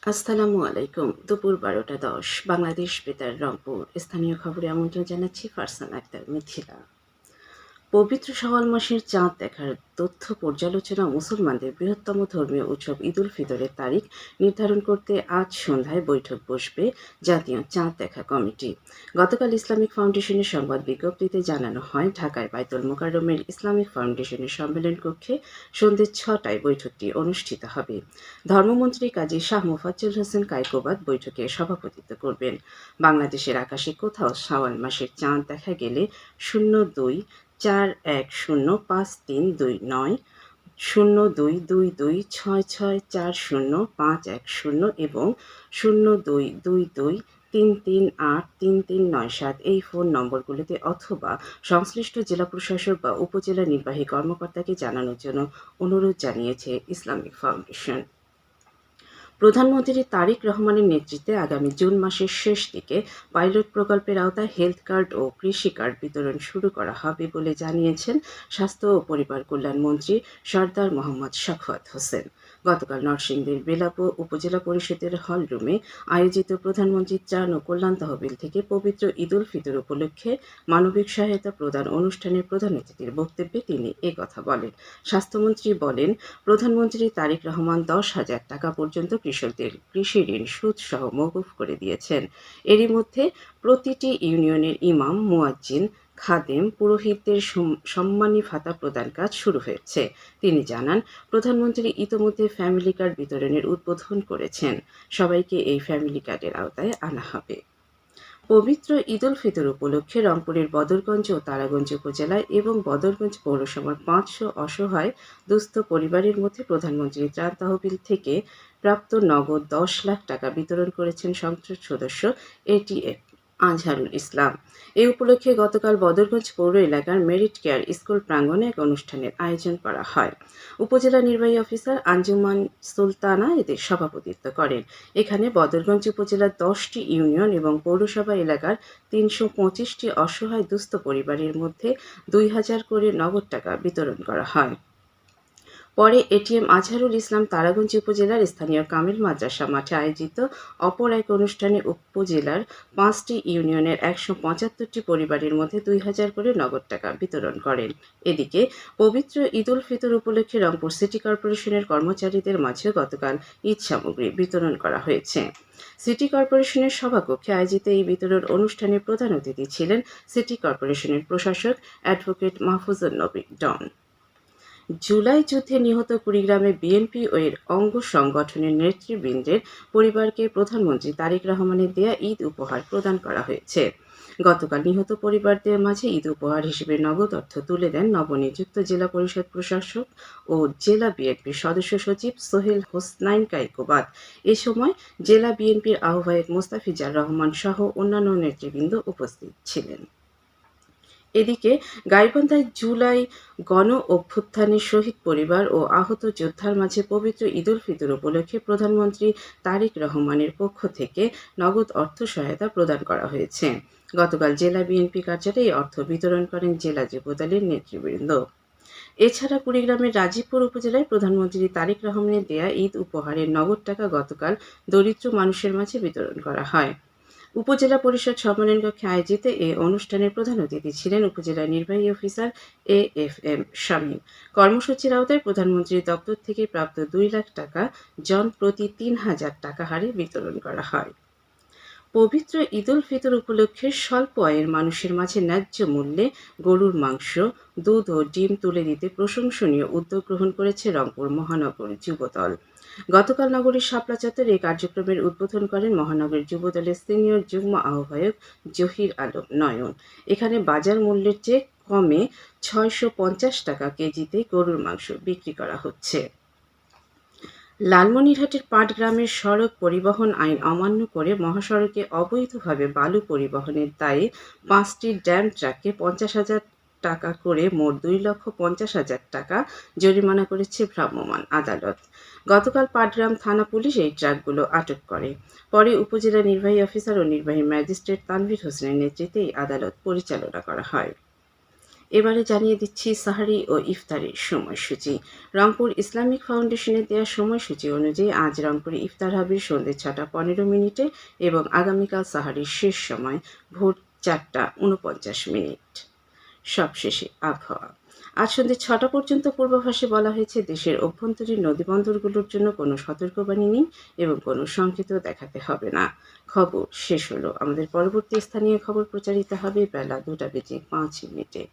আসসালামু আলাইকুম। দুপুর ১২টা ১০ বাংলাদেশ বেতার রংপুর। স্থানীয় খবরে আমন্ত্রণ জানাচ্ছি ফারসান আক্তার মিথিলা। পবিত্র শাওয়াল মাসের চাঁদ দেখার তথ্য পর্যালোচনা মুসলমানদের বৃহত্তম ধর্মীয় উৎসব ঈদ উল ফিতরের তারিখ নির্ধারণ করতে আজ সন্ধ্যায় বৈঠক বসবে জাতীয় চাঁদ দেখা কমিটি। গতকাল ইসলামিক ফাউন্ডেশনের সংবাদ বিজ্ঞপ্তিতে জানানো হয়, ঢাকায় বায়তুল মোকাররমের ইসলামিক ফাউন্ডেশনের সম্মেলন কক্ষে সন্ধ্যে ৬টায় বৈঠকটি অনুষ্ঠিত হবে। ধর্মমন্ত্রী কাজী শাহ মোফাজ্জল হোসেন কায়কোবাদ বৈঠকে সভাপতিত্ব করবেন। বাংলাদেশের আকাশে কোথাও শাওয়াল মাসের চাঁদ দেখা গেলে 02-410-5329, 02226640-510 এবং 0222338339৭ এই ফোন নম্বরগুলিতে অথবা সংশ্লিষ্ট জেলা প্রশাসক বা উপজেলা নির্বাহী কর্মকর্তাকে জানানোর জন্য অনুরোধ জানিয়েছে ইসলামিক ফাউন্ডেশন। প্রধানমন্ত্রী তারেক রহমানের নেতৃত্বে আগামী জুন মাসের শেষ দিকে পাইলট প্রকল্পের আওতায় হেলথ কার্ড ও কৃষি কার্ড বিতরণ শুরু করা হবে বলে জানিয়েছেন স্বাস্থ্য ও পরিবার কল্যাণ মন্ত্রী সরদার মোহাম্মদ সাখাওয়াত হোসেন। গতকাল নরসিংদীর বেলাপো উপজেলা পরিষদের হলরুমে আয়োজিত প্রধানমন্ত্রী ত্রাণ ও কল্যাণ তহবিল থেকে পবিত্র ঈদ উল ফিতর উপলক্ষে মানবিক সহায়তা প্রদান অনুষ্ঠানের প্রধান অতিথির বক্তব্যে তিনি একথা বলেন। স্বাস্থ্যমন্ত্রী বলেন, প্রধানমন্ত্রী তারেক রহমান ১০,০০০ টাকা পর্যন্ত কৃষকদের কৃষি ঋণ সুদসহ মওকুফ করে দিয়েছেন। এরই মধ্যে প্রতিটি ইউনিয়নের ইমাম, মুয়াজ্জিন, খাদেম, পুরোহিতদের সম্মানী ভাতা প্রদান কাজ শুরু হয়েছে। তিনি জানান, প্রধানমন্ত্রী ইতোমধ্যে ফ্যামিলি কার্ড বিতরণের উদ্বোধন করেছেন। সবাইকে এই ফ্যামিলি কার্ডের আওতায় আনা হবে। পবিত্র ঈদ উল ফিতর উপলক্ষে রংপুরের বদরগঞ্জ ও তারাগঞ্জ উপজেলায় এবং বদরগঞ্জ পৌরসভার ৫০০ অসহায় দুস্থ পরিবারের মধ্যে প্রধানমন্ত্রী ত্রাণ তহবিল থেকে প্রাপ্ত নগদ ১০ লাখ টাকা বিতরণ করেছেন সংসদ সদস্য এটিএম আজহারুল ইসলাম। এ উপলক্ষে গতকাল বদরগঞ্জ পৌর এলাকার মেরিট কেয়ার স্কুল প্রাঙ্গণে এক অনুষ্ঠানের আয়োজন করা হয়। উপজেলা নির্বাহী অফিসার আঞ্জুমান সুলতানা এতে সভাপতিত্ব করেন। এখানে বদরগঞ্জ উপজেলার ১০টি ইউনিয়ন এবং পৌরসভা এলাকার ৩২৫টি অসহায় দুস্থ পরিবারের মধ্যে ২,০০০ করে নগদ টাকা বিতরণ করা হয়। পরে এটিএম আজহারুল ইসলাম তারাগঞ্জ উপজেলার স্থানীয় কামিল মাদ্রাসা মাঠে আয়োজিত অপর এক অনুষ্ঠানে উপজেলার ৫টি ইউনিয়নের ১৭৫টি পরিবারের মধ্যে ২,০০০ করে নগদ টাকা বিতরণ করেন। এদিকে পবিত্র ঈদ উল ফিতর উপলক্ষে রংপুর সিটি কর্পোরেশনের কর্মচারীদের মাঝেও গতকাল ঈদ সামগ্রী বিতরণ করা হয়েছে। সিটি কর্পোরেশনের সভাকক্ষে আয়োজিত এই বিতরণ অনুষ্ঠানে প্রধান অতিথি ছিলেন সিটি কর্পোরেশনের প্রশাসক অ্যাডভোকেট মাহফুজুর নবী ডন। জুলাই যুদ্ধে নিহত কুড়িগ্রামে বিএনপি ও এর অঙ্গ সংগঠনের নেতৃবৃন্দের পরিবারকে প্রধানমন্ত্রী তারেক রহমানের দেয়া ঈদ উপহার প্রদান করা হয়েছে। গতকাল নিহত পরিবারদের মাঝে ঈদ উপহার হিসেবে নগদ অর্থ তুলে দেন নবনিযুক্ত জেলা পরিষদ প্রশাসক ও জেলা বিএনপির সদস্য সচিব সোহেল হোসনাইন কায়কোবাদ। এ সময় জেলা বিএনপির আহ্বায়ক মোস্তাফিজার রহমান সহ অন্যান্য নেতৃবৃন্দ উপস্থিত ছিলেন। এদিকে গাইবান্ধায় জুলাই গণ অভ্যুত্থানের শহীদ পরিবার ও আহত যোদ্ধার মাঝে পবিত্র ঈদ উল ফিতর উপলক্ষে প্রধানমন্ত্রী তারেক রহমানের পক্ষ থেকে নগদ অর্থ সহায়তা প্রদান করা হয়েছে। গতকাল জেলা বিএনপি কার্যালয়ে এই অর্থ বিতরণ করেন জেলা যুবদলের নেতৃবৃন্দ। এছাড়া কুড়িগ্রামের রাজীবপুর উপজেলায় প্রধানমন্ত্রী তারেক রহমানের দেয়া ঈদ উপহারের নগদ টাকা গতকাল দরিদ্র মানুষের মাঝে বিতরণ করা হয়। উপজেলা পরিষদ সম্মেলন কক্ষে আয়োজিত এ অনুষ্ঠানের প্রধান অতিথি ছিলেন উপজেলা নির্বাহী অফিসার এএফএম শামীম। কর্মসূচির আওতায় প্রধানমন্ত্রীর দপ্তর থেকে প্রাপ্ত ২ লাখ টাকা জন প্রতি ৩,০০০ টাকা হারে বিতরণ করা হয়। পবিত্র ঈদ উল ফিতর উপলক্ষে স্বল্প আয়ের মানুষের মাঝে ন্যায্য মূল্যে গরুর মাংস, দুধ ও ডিম তুলে দিতে প্রশংসনীয় উদ্যোগ গ্রহণ করেছে রংপুর মহানগর যুবদল। গতকাল নগরীর শাপলা চত্বরে এই কার্যক্রমের উদ্বোধন করেন মহানগর যুবদলের সিনিয়র যুগ্ম আহ্বায়ক জহির আলম নয়ন। এখানে বাজার মূল্যের চেয়ে কমে ৬৫০ টাকা কেজিতে গরুর মাংস বিক্রি করা হচ্ছে। লালমনিরহাটের পাটগ্রামের সড়ক পরিবহন আইন অমান্য করে মহাসড়কে অবৈধভাবে বালু পরিবহনের দায়ে ৫টি ড্যাম ট্রাককে ৫০,০০০ টাকা করে মোট ২,৫০,০০০ টাকা জরিমানা করেছে ভ্রাম্যমাণ আদালত। গতকাল পাটগ্রাম থানা পুলিশ এই ট্রাকগুলো আটক করে। পরে উপজেলা নির্বাহী অফিসার ও নির্বাহী ম্যাজিস্ট্রেট তানভীর হোসেনের নেতৃত্বে এই আদালত পরিচালনা করা হয়। এবারে জানিয়ে দিচ্ছি সাহারি ও ইফতারের সময়সূচি। রংপুর ইসলামিক ফাউন্ডেশনের দেওয়া সময়সূচি অনুযায়ী আজ রংপুরে ইফতার হবে সন্ধ্যে 6:15 এবং আগামীকাল সাহারির শেষ সময় ভোর 4:49। সবশেষে আবহাওয়া। আজ সন্ধ্যে 6টা পর্যন্ত পূর্বাভাসে বলা হয়েছে দেশের অভ্যন্তরীণ নদীবন্দরগুলোর জন্য কোনো সতর্কবাণী নেই এবং কোনো সংকেতও দেখাতে হবে না। খবর শেষ হলো। আমাদের পরবর্তী স্থানীয় খবর প্রচারিত হবে বেলা 2:05।